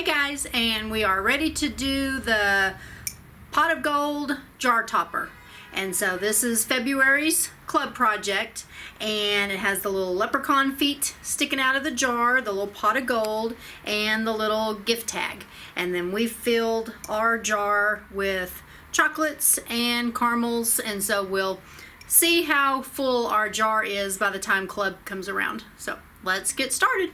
Hey guys, and we are ready to do the pot of gold jar topper. And so this is February's club project, and it has the little leprechaun feet sticking out of the jar, the little pot of gold, and the little gift tag. And then we filled our jar with chocolates and caramels, and so we'll see how full our jar is by the time club comes around. So let's get started.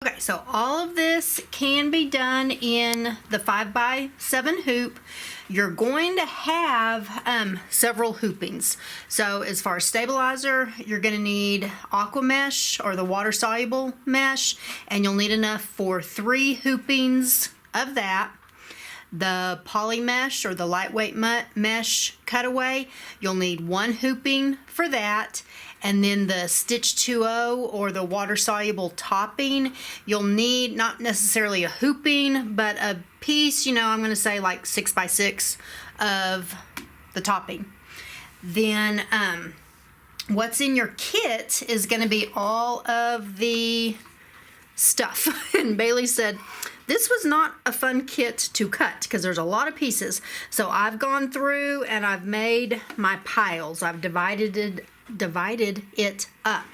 Okay, so all of this can be done in the 5x7 hoop. You're going to have several hoopings. So as far as stabilizer, you're going to need aqua mesh or the water soluble mesh, and you'll need enough for 3 hoopings of that. The poly mesh or the lightweight mesh cutaway, you'll need 1 hooping for that. And then the Stitch 2.0 or the water soluble topping, you'll need not necessarily a hooping, but a piece, I'm going to say like 6x6 of the topping. Then what's in your kit is going to be all of the stuff. And Bailey said, this was not a fun kit to cut because there's a lot of pieces. So I've gone through and I've made my piles. I've divided it up.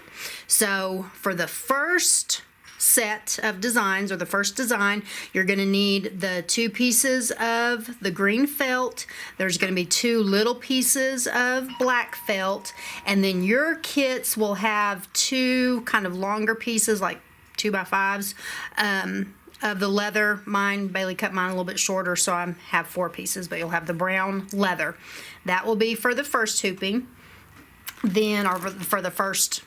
So for the first set of designs, or the first design, you're going to need the 2 pieces of the green felt. There's going to be 2 little pieces of black felt, and then your kits will have 2 kind of longer pieces, like 2x5s of the leather. Bailey cut mine a little bit shorter, so I have 4 pieces, but you'll have the brown leather. That will be for the first hooping. Then, or for the first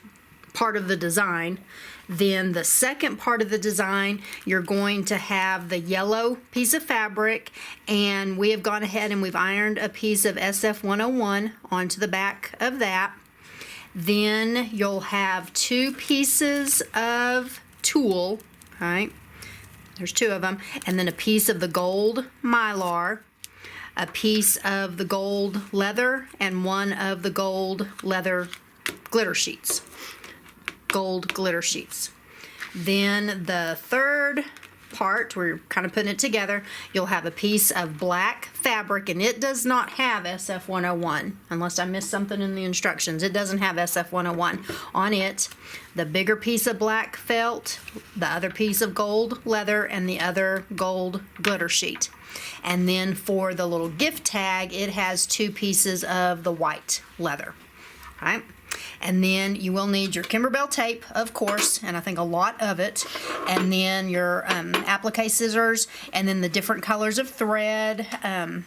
part of the design. Then the second part of the design, you're going to have the yellow piece of fabric, and we have gone ahead and we've ironed a piece of SF101 onto the back of that. Then you'll have 2 pieces of tulle, right? There's 2 of them, and then a piece of the gold mylar, a piece of the gold leather, and 1 of the gold leather glitter sheets. Gold glitter sheets. Then the third part, we're kind of putting it together, you'll have a piece of black fabric, and it does not have SF101, unless I missed something in the instructions. It doesn't have SF101 on it. The bigger piece of black felt, the other piece of gold leather, and the other gold glitter sheet. And then for the little gift tag, it has 2 pieces of the white leather. All right. And then you will need your Kimberbell tape, of course, and I think a lot of it. And then your applique scissors, and then the different colors of thread. I'm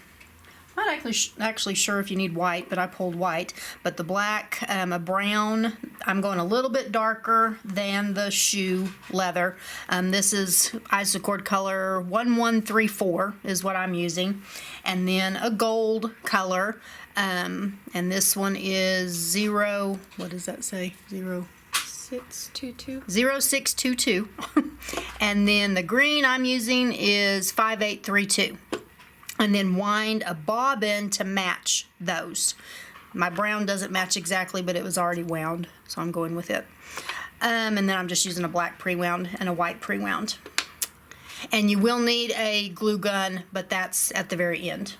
not actually sure if you need white, but I pulled white. But the black, a brown, I'm going a little bit darker than the shoe leather. This is Isocord color 1134 is what I'm using. And then a gold color. And this one is what does that say? 0622. 0622. And then the green I'm using is 5832. And then wind a bobbin to match those. My brown doesn't match exactly, but it was already wound, so I'm going with it. And then I'm just using a black pre-wound and a white pre-wound. And you will need a glue gun, but that's at the very end.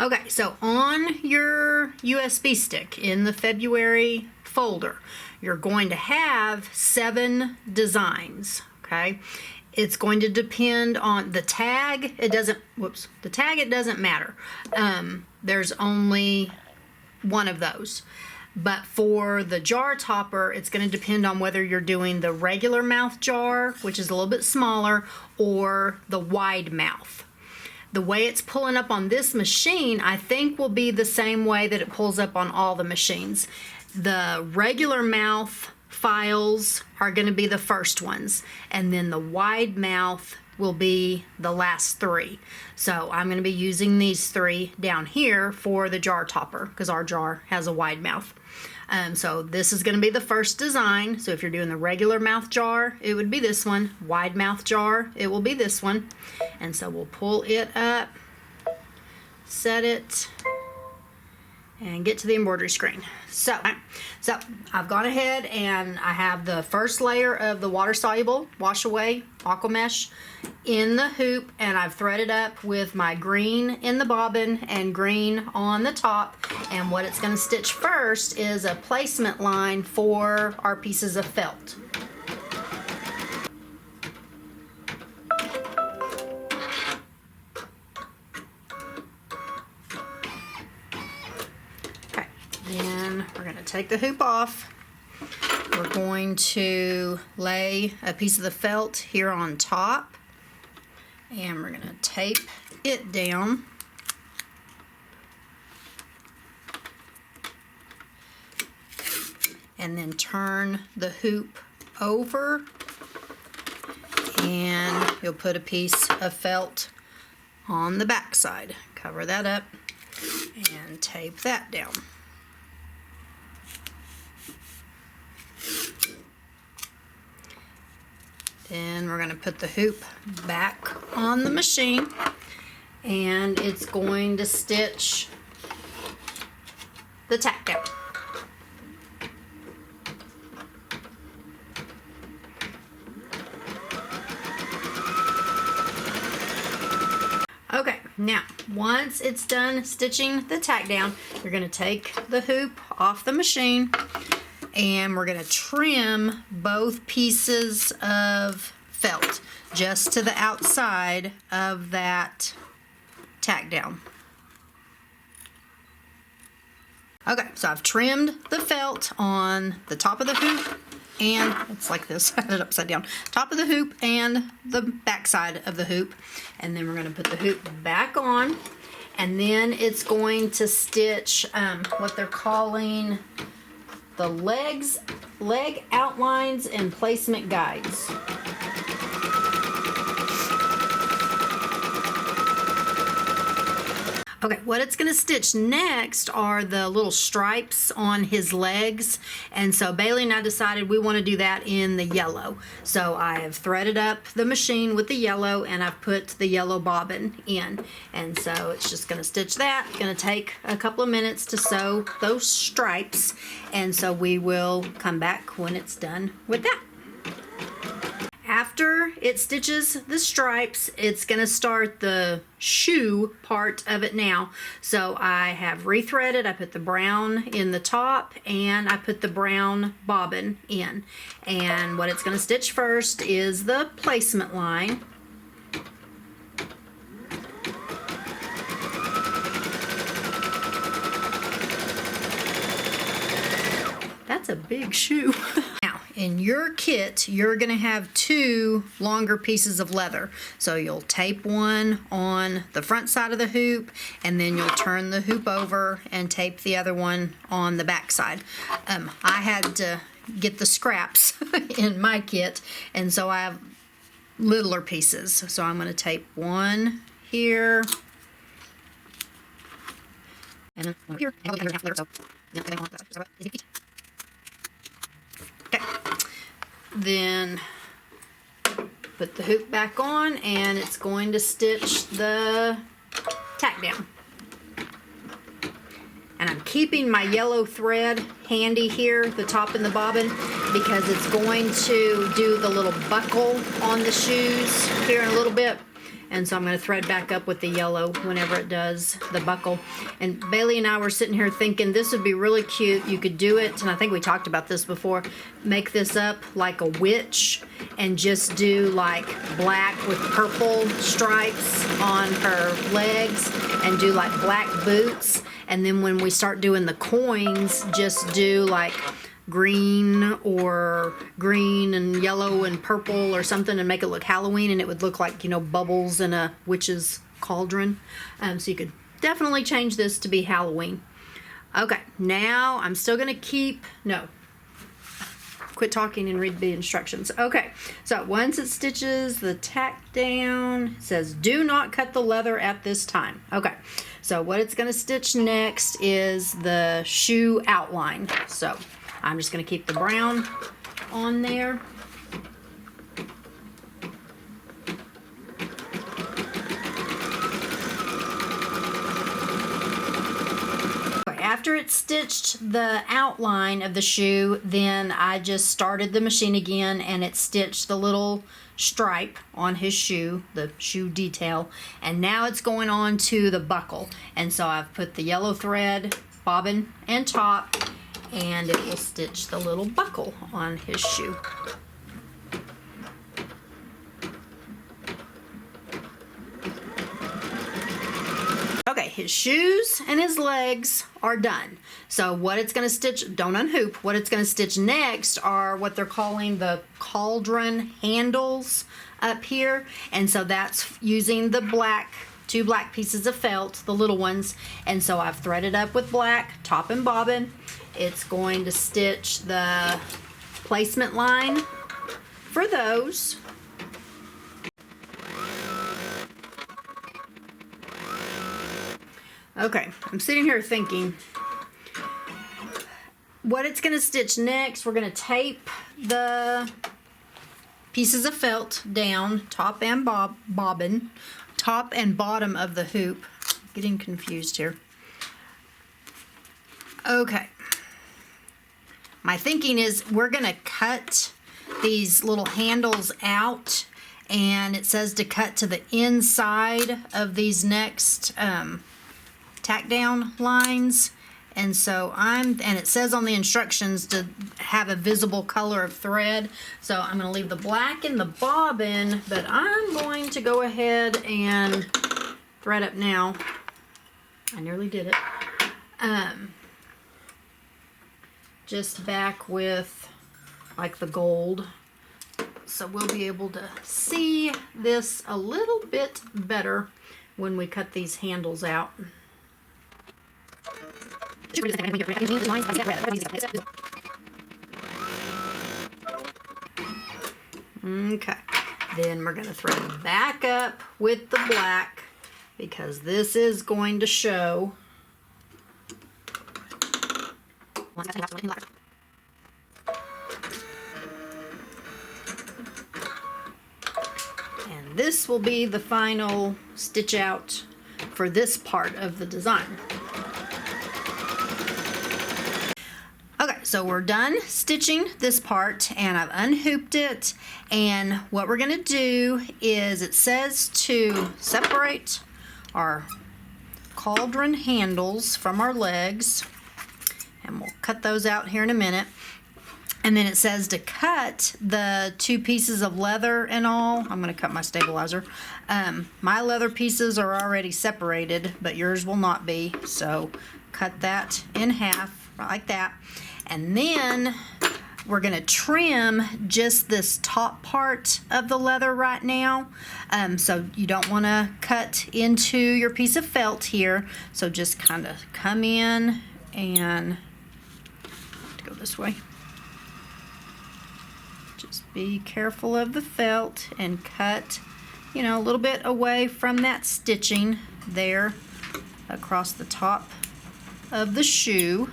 Okay, so on your USB stick in the February folder, you're going to have 7 designs, okay? It's going to depend on the tag. It doesn't matter. There's only 1 of those. But for the jar topper, it's going to depend on whether you're doing the regular mouth jar, which is a little bit smaller, or the wide mouth. The way it's pulling up on this machine, I think, will be the same way that it pulls up on all the machines. The regular mouth files are going to be the first ones, and then the wide mouth will be the last 3. So I'm going to be using these 3 down here for the jar topper because our jar has a wide mouth. So this is going to be the first design. So if you're doing the regular mouth jar, it would be this one. Wide mouth jar, it will be this one. And so we'll pull it up, set it, and get to the embroidery screen. So I've gone ahead and I have the first layer of the water soluble wash away aqua mesh in the hoop, and I've threaded up with my green in the bobbin and green on the top. And what it's going to stitch first is a placement line for our pieces of felt. Then we're going to take the hoop off. We're going to lay a piece of the felt here on top, and we're going to tape it down. And then turn the hoop over, and you'll put a piece of felt on the back side. Cover that up and tape that down. Then we're going to put the hoop back on the machine, and it's going to stitch the tack down. Okay, now once it's done stitching the tack down, you're going to take the hoop off the machine, and we're going to trim both pieces of felt just to the outside of that tack down. Okay, so I've trimmed the felt on the top of the hoop, and it's like this, I had it upside down. Top of the hoop and the back side of the hoop. And then we're going to put the hoop back on, and then it's going to stitch what they're calling the leg outlines and placement guides. Okay, what it's going to stitch next are the little stripes on his legs, and so Bailey and I decided we want to do that in the yellow. So I have threaded up the machine with the yellow, and I've put the yellow bobbin in, and so it's just going to stitch that. It's going to take a couple of minutes to sew those stripes, and so we will come back when it's done with that. After it stitches the stripes, it's going to start the shoe part of it now. So I have rethreaded, I put the brown in the top, and I put the brown bobbin in. And what it's going to stitch first is the placement line. That's a big shoe. Now, in your kit, you're going to have two longer pieces of leather. So you'll tape one on the front side of the hoop, and then you'll turn the hoop over and tape the other one on the back side. I had to get the scraps in my kit, and so I have littler pieces. So I'm going to tape one here, and one here. Okay, then put the hoop back on, and it's going to stitch the tack down. And I'm keeping my yellow thread handy here, the top and the bobbin, because it's going to do the little buckle on the shoes here in a little bit. And so I'm going to thread back up with the yellow whenever it does the buckle. And Bailey and I were sitting here thinking this would be really cute. You could do it, and I think we talked about this before, make this up like a witch and just do like black with purple stripes on her legs and do like black boots. And then when we start doing the coins, just do like green or green and yellow and purple or something and make it look Halloween, and it would look like, you know, bubbles in a witch's cauldron. So you could definitely change this to be Halloween. Okay, now I'm still going to keep, no, quit talking and read the instructions. Okay, so once it stitches the tack down, it says do not cut the leather at this time. Okay, so what it's going to stitch next is the shoe outline. So I'm just going to keep the brown on there. after it stitched the outline of the shoe, then I just started the machine again and it stitched the little stripe on his shoe, the shoe detail, and now it's going on to the buckle. And so I've put the yellow thread, bobbin and top, and it will stitch the little buckle on his shoe. Okay, his shoes and his legs are done. So what it's going to stitch, don't unhoop, what it's going to stitch next are what they're calling the cauldron handles up here. And so that's using the black, 2 black pieces of felt, the little ones. And so I've threaded up with black, top and bobbin. It's going to stitch the placement line for those. Okay, I'm sitting here thinking what it's going to stitch next. We're going to tape the pieces of felt down, top and bobbin, top and bottom of the hoop. Getting confused here. Okay. My thinking is we're going to cut these little handles out, and it says to cut to the inside of these next tack down lines. And so and it says on the instructions to have a visible color of thread. So I'm going to leave the black in the bobbin, but I'm going to go ahead and thread up now. I nearly did it. Just back with like the gold. So we'll be able to see this a little bit better when we cut these handles out. Okay, then we're going to thread back up with the black because this is going to show. And this will be the final stitch out for this part of the design. Okay, so we're done stitching this part and I've unhooped it, and what we're going to do is it says to separate our cauldron handles from our legs, and we'll cut those out here in a minute. And then it says to cut the 2 pieces of leather and all. I'm going to cut my stabilizer. My leather pieces are already separated, but yours will not be. So cut that in half like that. And then we're going to trim just this top part of the leather right now. So you don't want to cut into your piece of felt here. So just kind of come in and go this way. Just be careful of the felt and cut, you know, a little bit away from that stitching there across the top of the shoe.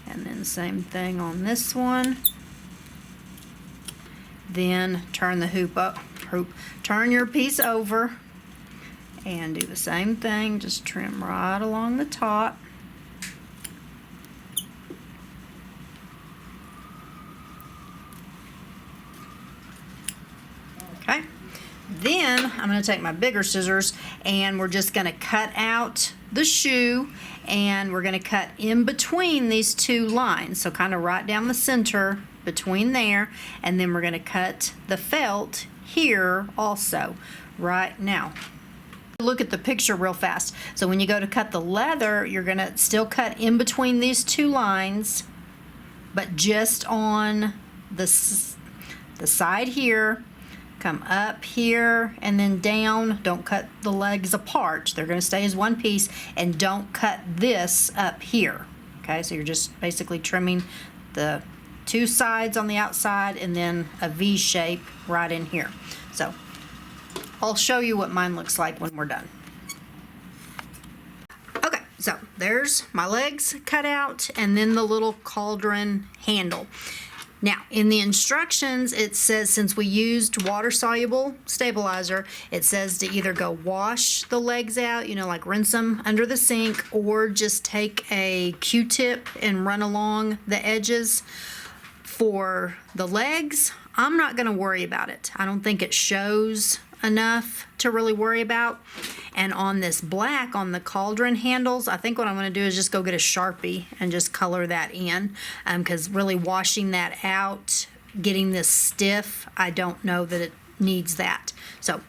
And then same thing on this one. Then turn the hoop up, turn your piece over and do the same thing. Just trim right along the top. Okay. Then I'm going to take my bigger scissors and we're just going to cut out the shoe, and we're going to cut in between these 2 lines. So kind of right down the center between there, and then we're going to cut the felt here also right now. Look at the picture real fast. So when you go to cut the leather, you're going to still cut in between these 2 lines, but just on the side here. Come up here and then down. Don't cut the legs apart. They're going to stay as one piece, and don't cut this up here. Okay, so you're just basically trimming the 2 sides on the outside and then a V shape right in here. So I'll show you what mine looks like when we're done. Okay, so there's my legs cut out and then the little cauldron handle. Now, in the instructions, it says since we used water-soluble stabilizer, it says to either go wash the legs out, like rinse them under the sink, or just take a Q-tip and run along the edges. For the legs, I'm not going to worry about it. I don't think it shows enough to really worry about. And on this black, on the cauldron handles, I think what I'm going to do is just go get a Sharpie and just color that in, because really washing that out, getting this stiff, I don't know that it needs that. So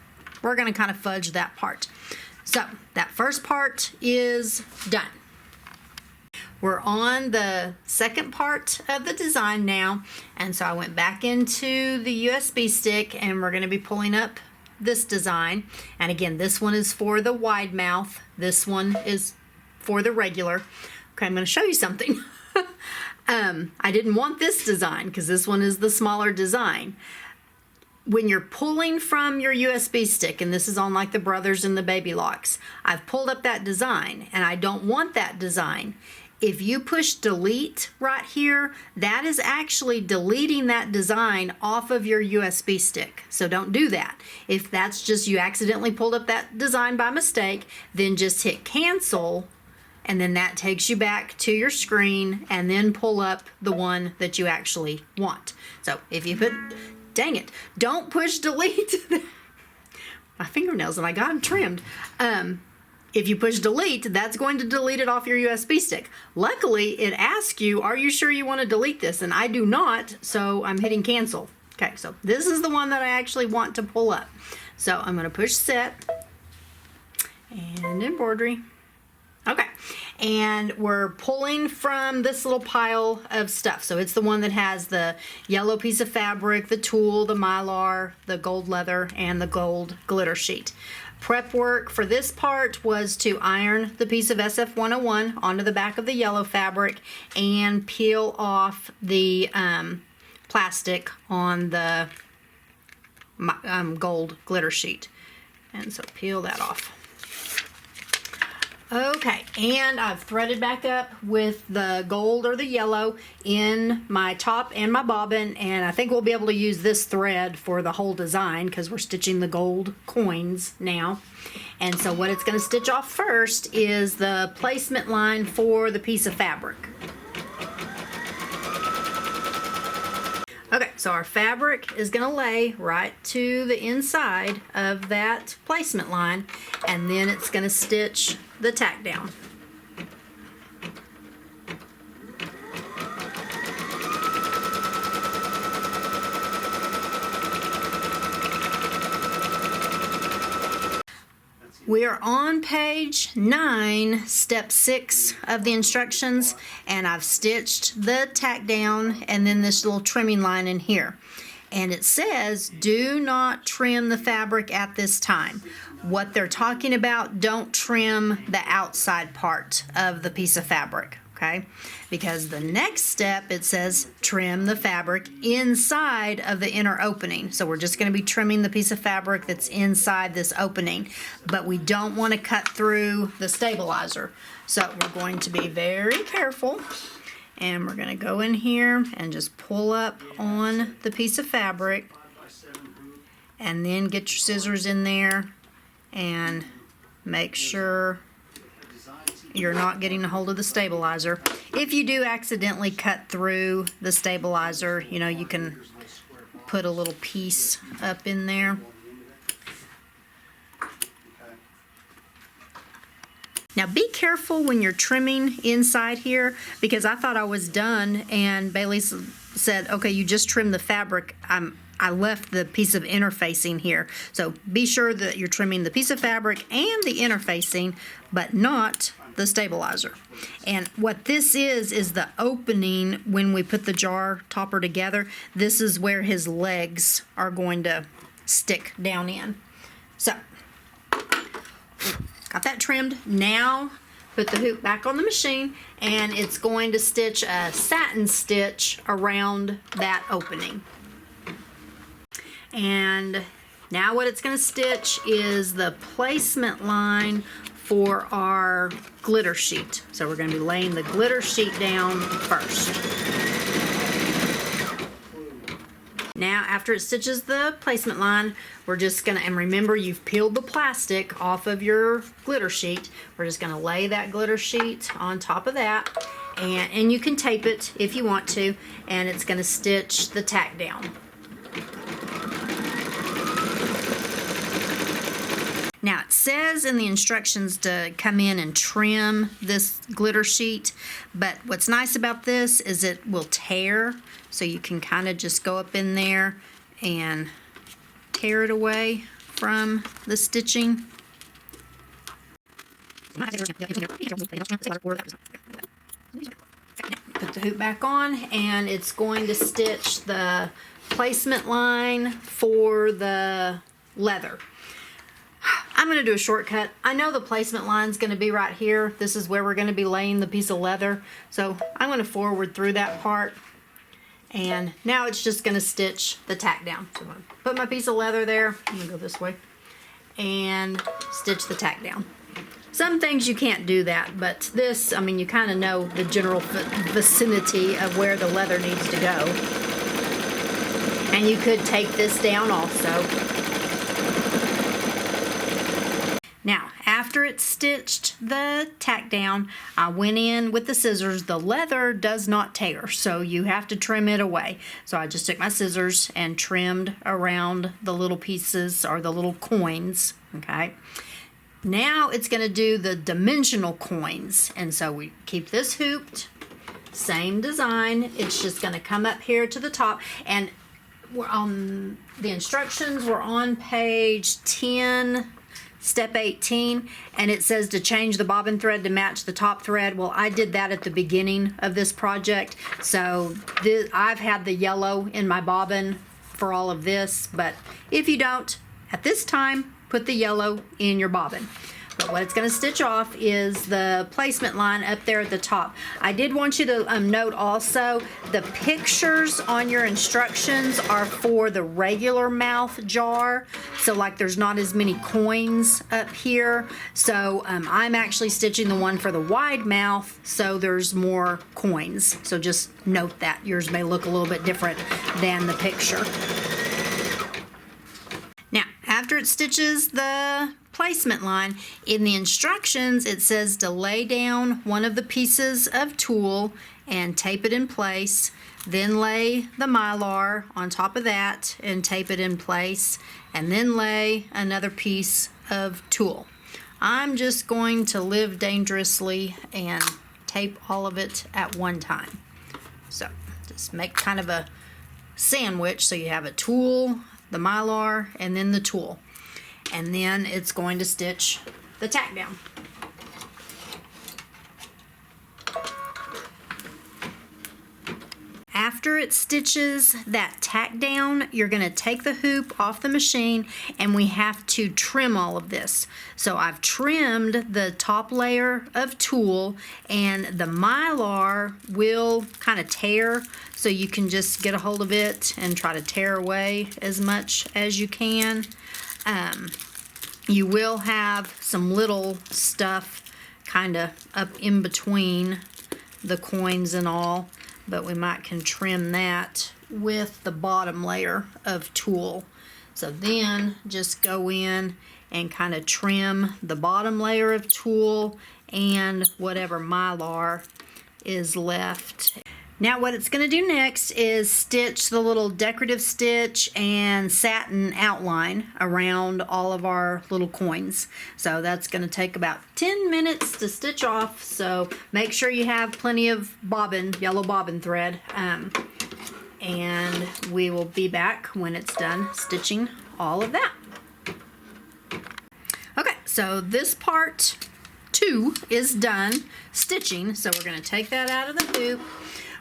we're going to kind of fudge that part. So that first part is done. We're on the second part of the design now, and so I went back into the USB stick, and we're going to be pulling up this design. And again, this one is for the wide mouth, this one is for the regular. Okay, I'm going to show you something. I didn't want this design because this one is the smaller design. When you're pulling from your USB stick, and this is on like the Brothers and the Baby Locks, I've pulled up that design and I don't want that design. If you push delete right here, that is actually deleting that design off of your USB stick. So don't do that. If that's just you accidentally pulled up that design by mistake, then just hit cancel, and then that takes you back to your screen, and then pull up the one that you actually want. So if you put, dang it, don't push delete. My fingernails, and I got them trimmed. If you push delete, that's going to delete it off your USB stick. Luckily, it asks you, are you sure you want to delete this? And I do not, so I'm hitting cancel. Okay, so this is the one that I actually want to pull up. So I'm going to push set and embroidery. Okay, and we're pulling from this little pile of stuff. So it's the one that has the yellow piece of fabric, the tulle, the mylar, the gold leather, and the gold glitter sheet. Prep work for this part was to iron the piece of SF101 onto the back of the yellow fabric and peel off the plastic on the gold glitter sheet. And so peel that off. Okay, and I've threaded back up with the gold or the yellow in my top and my bobbin, and I think we'll be able to use this thread for the whole design because we're stitching the gold coins now. And so what it's going to stitch off first is the placement line for the piece of fabric. Okay, so our fabric is going to lay right to the inside of that placement line, and then it's going to stitch the tack down. We are on page 9, step 6 of the instructions, and I've stitched the tack down and then this little trimming line in here. And it says, do not trim the fabric at this time. What they're talking about, don't trim the outside part of the piece of fabric, okay? Because the next step, it says trim the fabric inside of the inner opening. So we're just going to be trimming the piece of fabric that's inside this opening, but we don't want to cut through the stabilizer. So we're going to be very careful, and we're going to go in here and just pull up on the piece of fabric, and then get your scissors in there and make sure you're not getting a hold of the stabilizer. If you do accidentally cut through the stabilizer, you know, you can put a little piece up in there. Now be careful when you're trimming inside here, because I thought I was done and Bailey said, okay, you just trimmed the fabric. I left the piece of interfacing here. So be sure that you're trimming the piece of fabric and the interfacing, but not the stabilizer. And what this is the opening when we put the jar topper together. This is where his legs are going to stick down in. So, got that trimmed. Now, put the hoop back on the machine, and it's going to stitch a satin stitch around that opening. And now what it's going to stitch is the placement line for our glitter sheet. So we're going to be laying the glitter sheet down first. Now, after it stitches the placement line, we're just gonna, and remember you've peeled the plastic off of your glitter sheet. We're just gonna lay that glitter sheet on top of that, and you can tape it if you want to, and it's gonna stitch the tack down. Now it says in the instructions to come in and trim this glitter sheet, but what's nice about this is it will tear, so you can kind of just go up in there and tear it away from the stitching. Put the hoop back on, and it's going to stitch the placement line for the leather. I'm going to do a shortcut. I know the placement line is going to be right here. This is where we're going to be laying the piece of leather. So I'm going to forward through that part. And now it's just going to stitch the tack down. So I'm going to put my piece of leather there. I'm going to go this way. And stitch the tack down. Some things you can't do that, but this, I mean, you kind of know the general vicinity of where the leather needs to go. And you could take this down also. Now, after it stitched the tack down, I went in with the scissors. The leather does not tear, so you have to trim it away. So I just took my scissors and trimmed around the little pieces, or the little coins, okay? Now it's going to do the dimensional coins, and so we keep this hooped, same design. It's just going to come up here to the top, and we're on the instructions were on page 10, step 18, and it says to change the bobbin thread to match the top thread. Well, I did that at the beginning of this project, so I've had the yellow in my bobbin for all of this, but if you don't, at this time, put the yellow in your bobbin. But what it's going to stitch off is the placement line up there at the top. I did want you to note also, the pictures on your instructions are for the regular mouth jar. So like there's not as many coins up here. So I'm actually stitching the one for the wide mouth, so there's more coins. So just note that. Yours may look a little bit different than the picture. Now, after it stitches the placement line, in the instructions it says to lay down one of the pieces of tulle and tape it in place, then lay the mylar on top of that and tape it in place, and then lay another piece of tulle. I'm just going to live dangerously and tape all of it at one time. So just make kind of a sandwich, so you have a tulle, the mylar, and then the tulle. And then it's going to stitch the tack down. After it stitches that tack down, you're going to take the hoop off the machine, and we have to trim all of this. So I've trimmed the top layer of tulle, and the mylar will kind of tear, so you can just get a hold of it and try to tear away as much as you can. You will have some little stuff kind of up in between the coins and all, but we might can trim that with the bottom layer of tulle. So then just go in and kind of trim the bottom layer of tulle and whatever mylar is left. Now what it's going to do next is stitch the little decorative stitch and satin outline around all of our little coins. So that's going to take about 10 minutes to stitch off, so make sure you have plenty of bobbin, yellow bobbin thread, and we will be back when it's done stitching all of that. Okay, so this part 2 is done stitching, so we're going to take that out of the hoop.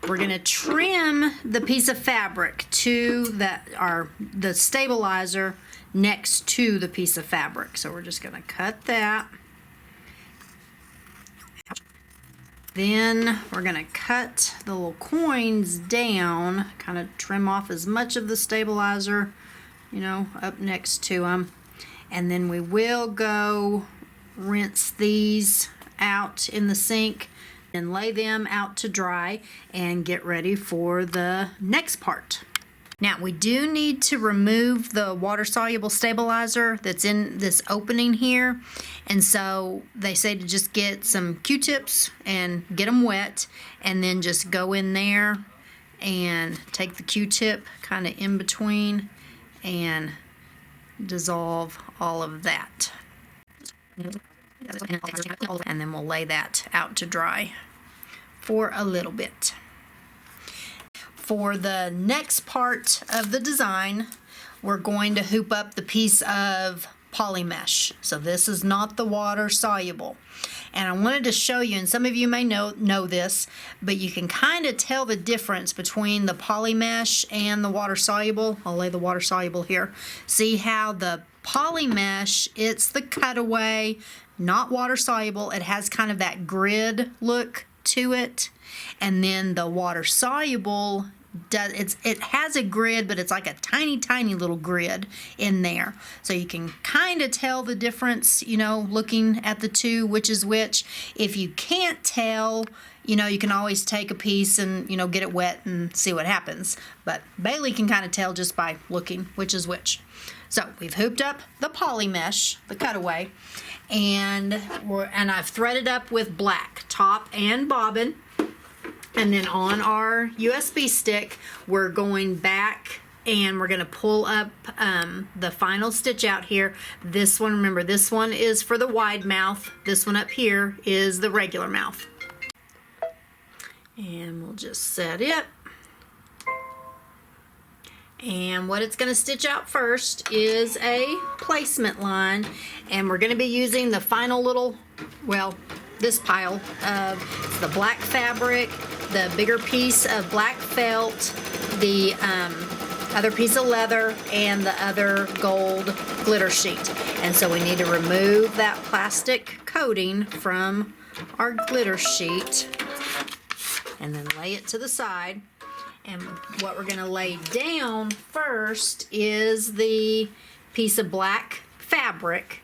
We're going to trim the piece of fabric to the stabilizer next to the piece of fabric. So we're just going to cut that. Then we're going to cut the little coins down, kind of trim off as much of the stabilizer, you know, up next to them. And then we will go rinse these out in the sink and lay them out to dry and get ready for the next part. Now we do need to remove the water-soluble stabilizer that's in this opening here, and so they say to just get some Q-tips and get them wet, and then just go in there and take the Q-tip kind of in between and dissolve all of that. And then we'll lay that out to dry for a little bit. For the next part of the design, we're going to hoop up the piece of poly mesh. So this is not the water soluble. And I wanted to show you, and some of you may know this, but you can kind of tell the difference between the poly mesh and the water soluble. I'll lay the water soluble here. See how the poly mesh, it's the cutaway, not water soluble. It has kind of that grid look to it. And then the water soluble it has a grid, but it's like a tiny little grid in there, so you can kind of tell the difference, you know, looking at the two, which is which. If you can't tell, you know, you can always take a piece and, you know, get it wet and see what happens, but Bailey can kind of tell just by looking which is which. So we've hooped up the poly mesh, the cutaway, and I've threaded up with black top and bobbin. And then on our USB stick, we're going back and we're going to pull up the final stitch out here. This one, remember, this one is for the wide mouth. This one up here is the regular mouth. And we'll just set it. And what it's going to stitch out first is a placement line. And we're going to be using the final little, well, this pile of the black fabric, the bigger piece of black felt, the other piece of leather, and the other gold glitter sheet. And so we need to remove that plastic coating from our glitter sheet and then lay it to the side. And what we're going to lay down first is the piece of black fabric,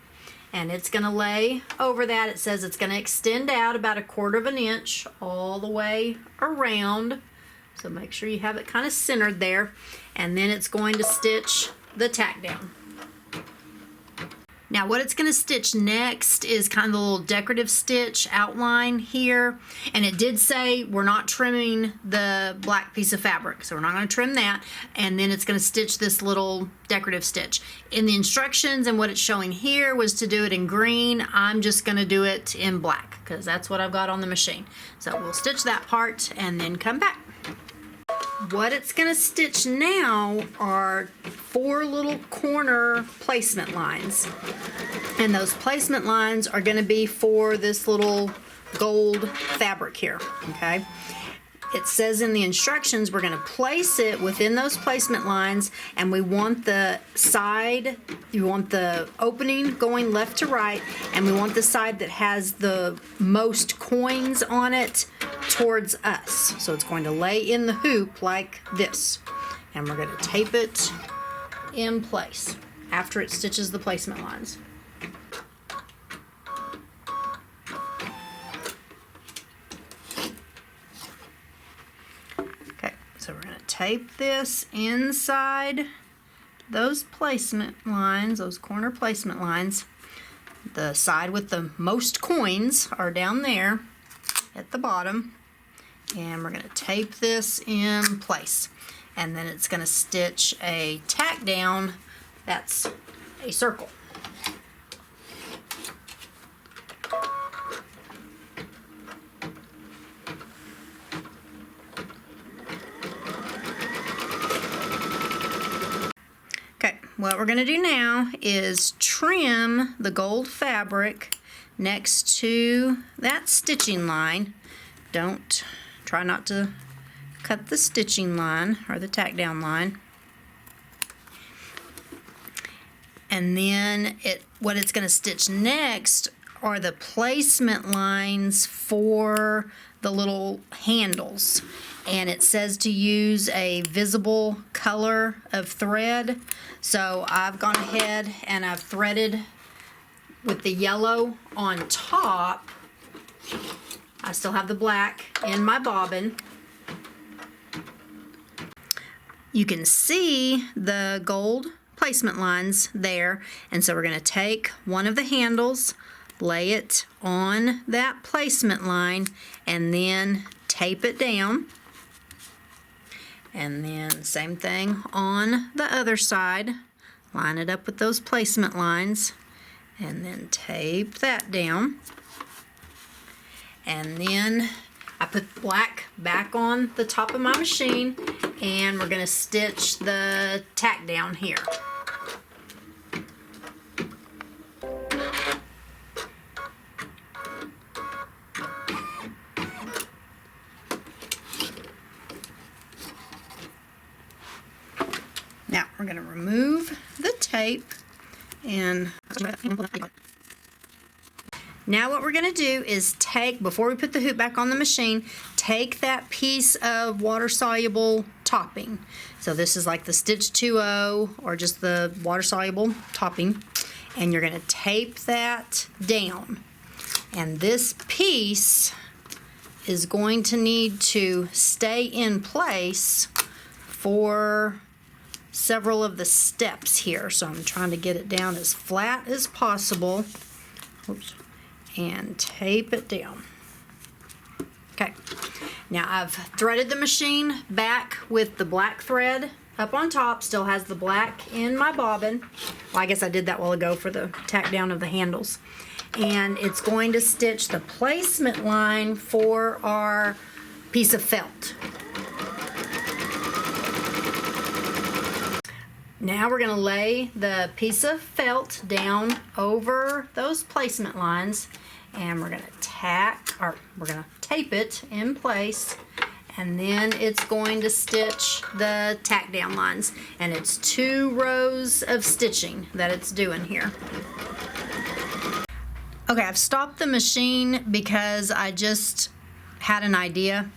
and it's going to lay over that. It says it's going to extend out about 1/4 of an inch all the way around, so make sure you have it kind of centered there, and then it's going to stitch the tack down. Now what it's going to stitch next is kind of the little decorative stitch outline here, and it did say we're not trimming the black piece of fabric, so we're not going to trim that, and then it's going to stitch this little decorative stitch. In the instructions and what it's showing here was to do it in green. I'm just going to do it in black because that's what I've got on the machine. So we'll stitch that part and then come back. What it's going to stitch now are 4 little corner placement lines, and those placement lines are going to be for this little gold fabric here. Okay, it says in the instructions we're going to place it within those placement lines, and we want the side, you want the opening going left to right, and we want the side that has the most coins on it towards us. So it's going to lay in the hoop like this, and we're going to tape it in place after it stitches the placement lines. Okay, so we're going to tape this inside those placement lines, those corner placement lines. The side with the most coins are down there at the bottom, and we're going to tape this in place, and then it's going to stitch a tack down that's a circle. Okay, what we're going to do now is trim the gold fabric next to that stitching line. Try not to cut the stitching line or the tack down line. And then what it's going to stitch next are the placement lines for the little handles. And it says to use a visible color of thread. So I've gone ahead and I've threaded with the yellow on top. I still have the black in my bobbin. You can see the gold placement lines there, and so we're going to take one of the handles, lay it on that placement line, and then tape it down. And then same thing on the other side. Line it up with those placement lines, and then tape that down. And then I put black back on the top of my machine, and we're going to stitch the tack down here. Now we're going to remove the tape, and now what we're going to do is take, before we put the hoop back on the machine, take that piece of water-soluble topping. So this is like the Stitch 2.0 or just the water-soluble topping, and you're going to tape that down. And this piece is going to need to stay in place for several of the steps here. So I'm trying to get it down as flat as possible. Oops. And tape it down. Okay, now I've threaded the machine back with the black thread up on top. Still has the black in my bobbin. Well, I guess I did that a while ago for the tack down of the handles. And it's going to stitch the placement line for our piece of felt. Now we're going to lay the piece of felt down over those placement lines, and we're going to tape it in place, and then it's going to stitch the tack down lines. And it's 2 rows of stitching that it's doing here. Okay, I've stopped the machine because I just had an idea.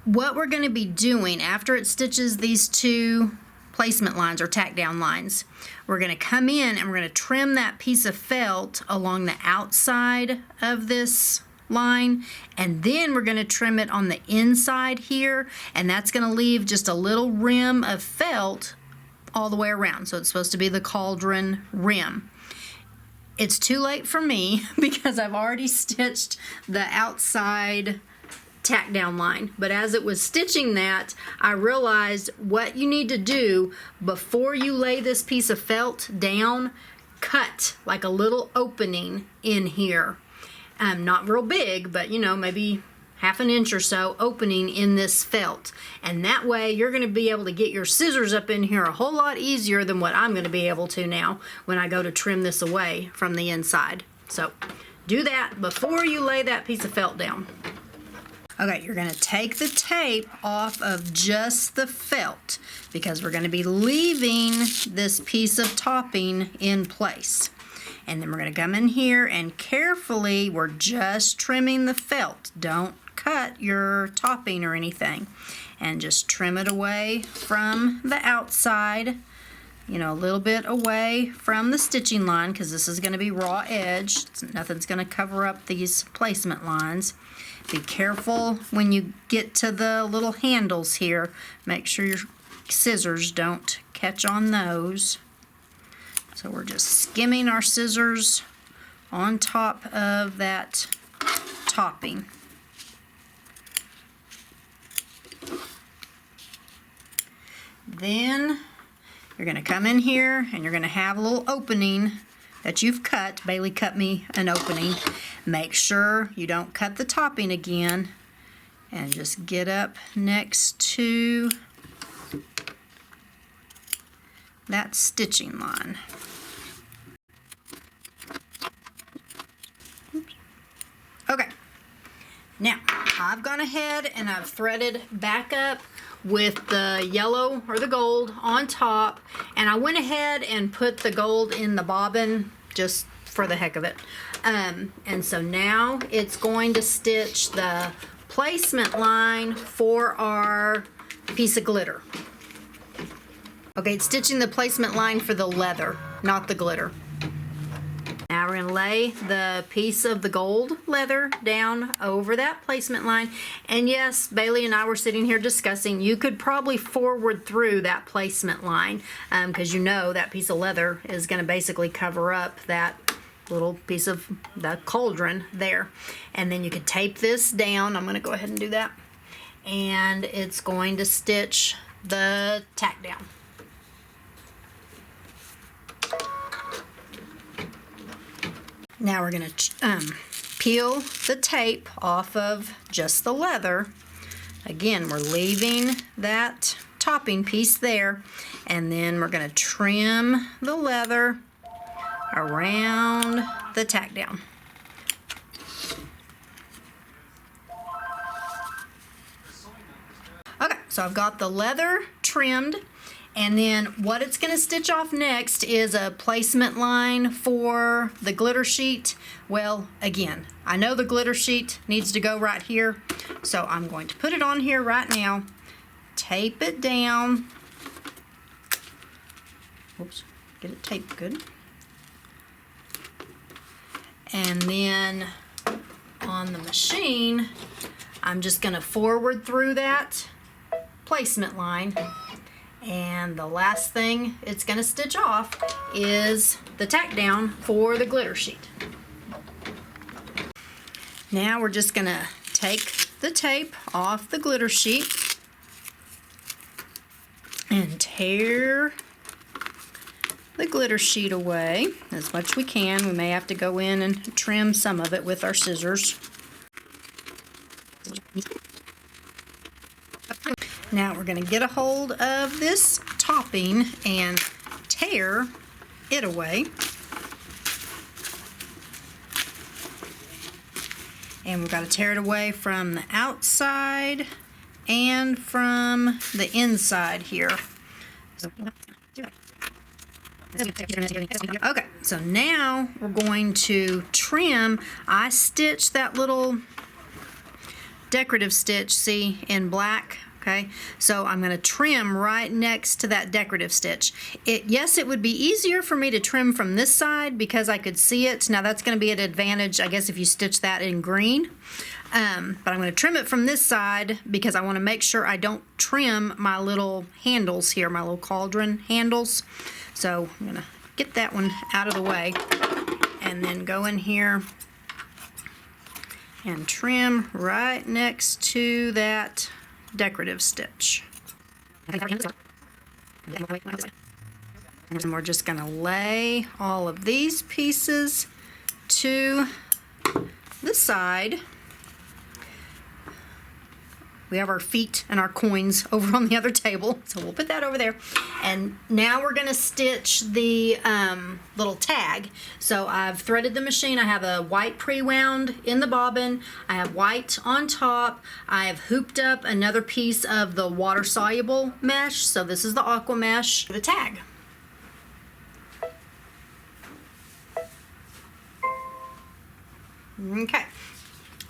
What we're going to be doing after it stitches these 2 placement lines or tack down lines, we're going to come in and we're going to trim that piece of felt along the outside of this line, and then we're going to trim it on the inside here, and that's going to leave just a little rim of felt all the way around. So it's supposed to be the cauldron rim. It's too late for me because I've already stitched the outside tack down line, but as it was stitching that, I realized what you need to do before you lay this piece of felt down, cut like a little opening in here. Not real big, but you know, maybe half an inch or so opening in this felt, and that way you're going to be able to get your scissors up in here a whole lot easier than what I'm going to be able to now when I go to trim this away from the inside. So do that before you lay that piece of felt down. Okay, you're going to take the tape off of just the felt because we're going to be leaving this piece of topping in place. And then we're going to come in here and carefully, we're just trimming the felt. Don't cut your topping or anything. And just trim it away from the outside, you know, a little bit away from the stitching line because this is going to be raw edge. Nothing's going to cover up these placement lines. Be careful when you get to the little handles here. Make sure your scissors don't catch on those. So we're just skimming our scissors on top of that topping. Then you're going to come in here and you're going to have a little opening that you've cut. Bailey cut me an opening. Make sure you don't cut the topping again, and just get up next to that stitching line. Oops. Okay, now I've gone ahead and I've threaded back up with the yellow or the gold on top, and I went ahead and put the gold in the bobbin just for the heck of it. And so now it's going to stitch the placement line for our piece of glitter. Okay, it's stitching the placement line for the leather, not the glitter. Now Now we're going to lay the piece of the gold leather down over that placement line. And yes, Bailey and I were sitting here discussing, you could probably forward through that placement line because you know that piece of leather is going to basically cover up that little piece of the cauldron there. And then you could tape this down. I'm going to go ahead and do that. And it's going to stitch the tack down. Now we're going to peel the tape off of just the leather. Again, we're leaving that topping piece there, and then we're going to trim the leather around the tack down. Okay, so I've got the leather trimmed, and then what it's going to stitch off next is a placement line for the glitter sheet. Well, again, I know the glitter sheet needs to go right here, so I'm going to put it on here right now, tape it down. Oops, get it taped good. And then on the machine, I'm just going to forward through that placement line. And the last thing it's going to stitch off is the tack down for the glitter sheet. Now we're just going to take the tape off the glitter sheet and tear the glitter sheet away as much as we can. We may have to go in and trim some of it with our scissors. Now we're going to get a hold of this topping and tear it away. And we've got to tear it away from the outside and from the inside here. Okay, so now we're going to trim. I stitched that little decorative stitch, see, in black. Okay, so I'm going to trim right next to that decorative stitch. Yes, it would be easier for me to trim from this side because I could see it. Now that's going to be an advantage, I guess, if you stitch that in green. But I'm going to trim it from this side because I want to make sure I don't trim my little handles here, my little cauldron handles. So I'm going to get that one out of the way and then go in here and trim right next to that decorative stitch. And we're just going to lay all of these pieces to the side. We have our feet and our coins over on the other table, so we'll put that over there. And now we're going to stitch the little tag. So I've threaded the machine. I have a white pre-wound in the bobbin. I have white on top. I have hooped up another piece of the water-soluble mesh. So this is the aqua mesh for the tag. Okay.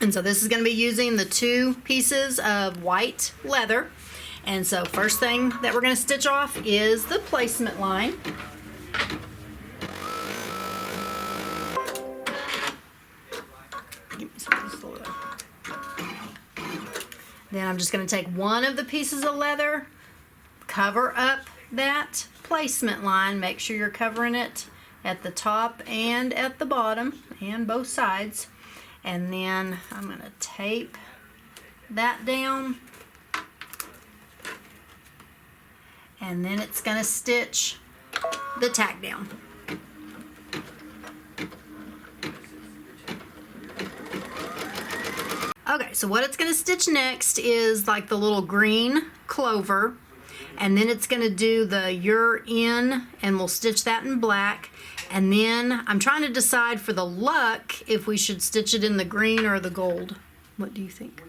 And so this is going to be using the 2 pieces of white leather. And so first thing that we're going to stitch off is the placement line. Then I'm just going to take one of the pieces of leather, cover up that placement line. Make sure you're covering it at the top and at the bottom and both sides. And then I'm going to tape that down. And then it's going to stitch the tack down. Okay, so what it's going to stitch next is like the little green clover. And then it's going to do the "you're in," and we'll stitch that in black. And then I'm trying to decide for the luck if we should stitch it in the green or the gold. What do you think?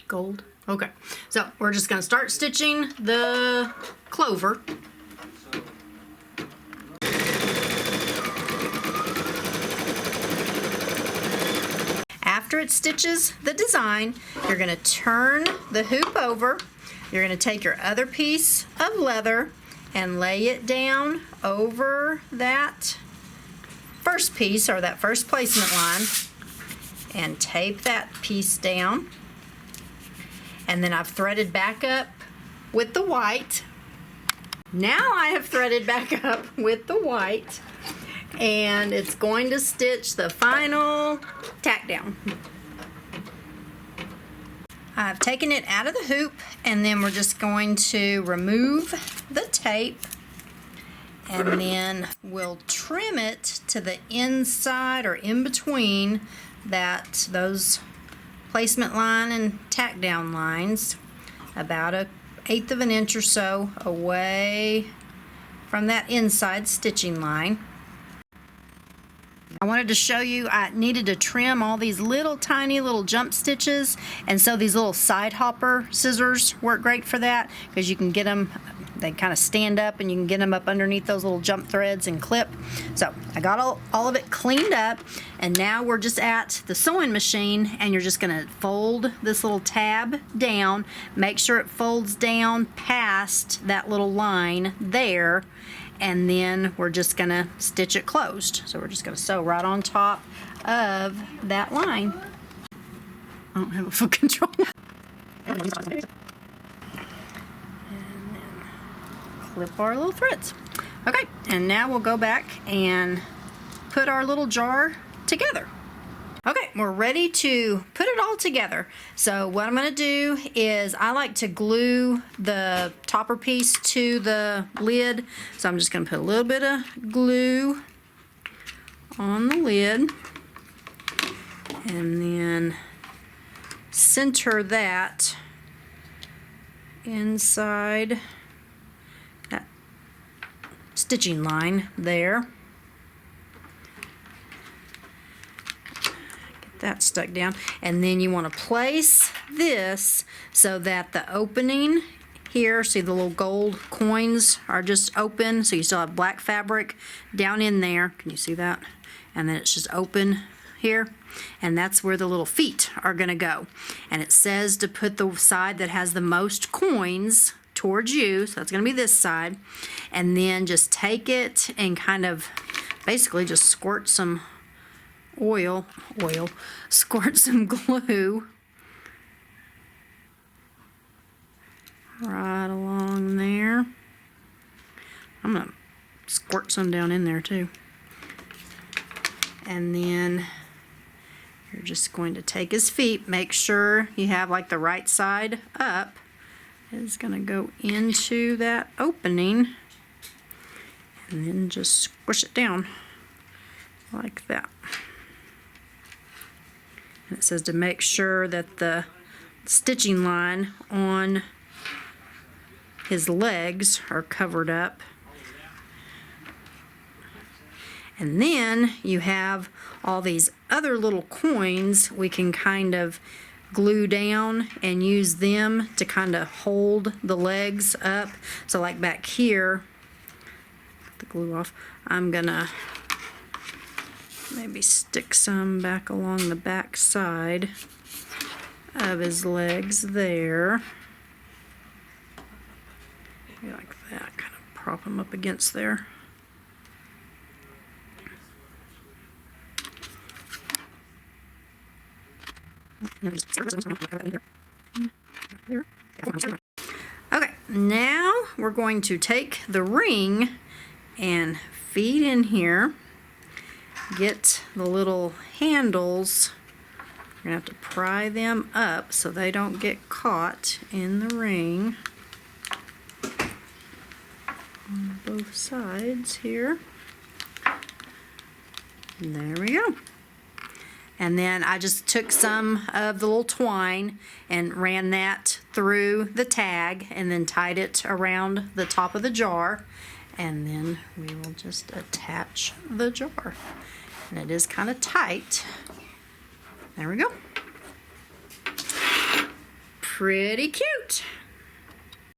Gold. Okay. So we're just going to start stitching the clover. After it stitches the design, you're going to turn the hoop over. You're going to take your other piece of leather and lay it down over that first piece, or that first placement line, and tape that piece down. And then I've threaded back up with the white. Now I have threaded back up with the white, and it's going to stitch the final tack down. I've taken it out of the hoop, and then we're just going to remove the tape, and then we'll trim it to the inside or in between those placement line and tack down lines, about 1/8 of an inch or so away from that inside stitching line. I wanted to show you I needed to trim all these little tiny little jump stitches, and so these little side hopper scissors work great for that, because you can get them, they kind of stand up and you can get them up underneath those little jump threads and clip. So I got all of it cleaned up, and now we're just at the sewing machine, and you're just going to fold this little tab down, make sure it folds down past that little line there, and then we're just going to stitch it closed. So we're just going to sew right on top of that line. I don't have a full control. And then clip our little threads. Okay, and now we'll go back and put our little jar together. Okay, we're ready to put it all together. So what I'm going to do is I like to glue the topper piece to the lid. So I'm just going to put a little bit of glue on the lid, and then center that inside that stitching line there. That stuck down, and then you want to place this so that the opening here, see the little gold coins are just open, so you still have black fabric down in there. Can you see that? And then it's just open here, and that's where the little feet are going to go. And it says to put the side that has the most coins towards you, so that's going to be this side, and then just take it and kind of basically just squirt some squirt some glue right along there. I'm gonna squirt some down in there too. And then you're just going to take his feet, make sure you have like the right side up. It's gonna go into that opening, and then just squish it down like that. And it says to make sure that the stitching line on his legs are covered up. And then you have all these other little coins we can kind of glue down and use them to kind of hold the legs up. So like back here, put the glue off, I'm gonna maybe stick some back along the back side of his legs there. Like that, kind of prop him up against there. Okay, now we're going to take the ring and feed in here. Get the little handles. You're gonna have to pry them up so they don't get caught in the ring on both sides here. And there we go. And then I just took some of the little twine and ran that through the tag and then tied it around the top of the jar, and then we will just attach the jar. And it is kind of tight. There we go. Pretty cute.